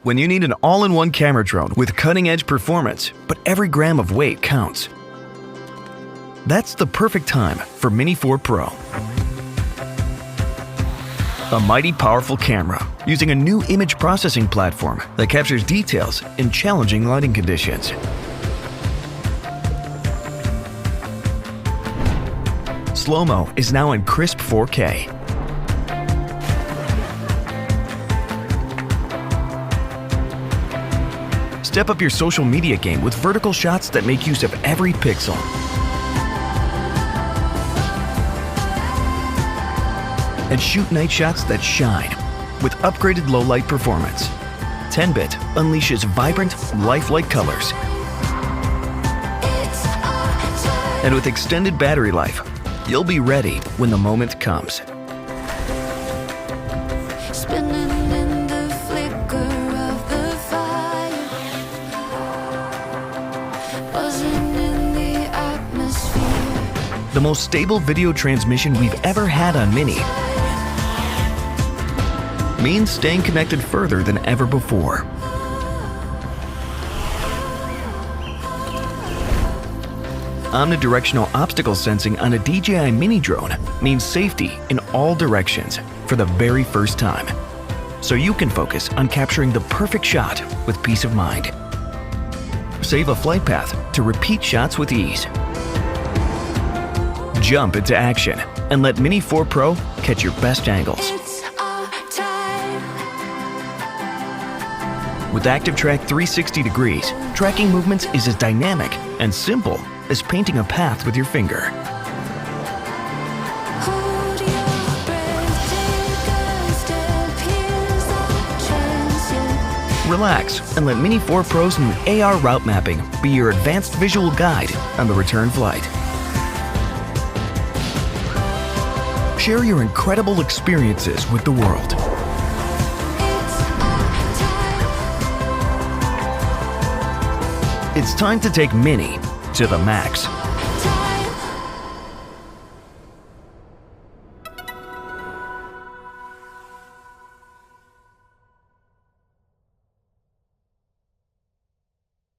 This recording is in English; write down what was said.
When you need an all-in-one camera drone with cutting-edge performance, but every gram of weight counts. That's the perfect time for Mini 4 Pro. A mighty powerful camera using a new image processing platform that captures details in challenging lighting conditions. Slow-mo is now in crisp 4K. Step up your social media game with vertical shots that make use of every pixel. And shoot night shots that shine with upgraded low-light performance. 10-bit unleashes vibrant, lifelike colors. And with extended battery life, you'll be ready when the moment comes. The most stable video transmission we've ever had on Mini means staying connected further than ever before. Omnidirectional obstacle sensing on a DJI Mini drone means safety in all directions for the very first time, so you can focus on capturing the perfect shot with peace of mind. Save a flight path to repeat shots with ease. Jump into action and let Mini 4 Pro catch your best angles. With ActiveTrack 360 degrees, tracking movements is as dynamic and simple as painting a path with your finger. Relax and let Mini 4 Pro's new AR route mapping be your advanced visual guide on the return flight. Share your incredible experiences with the world. It's time to take Mini to the max.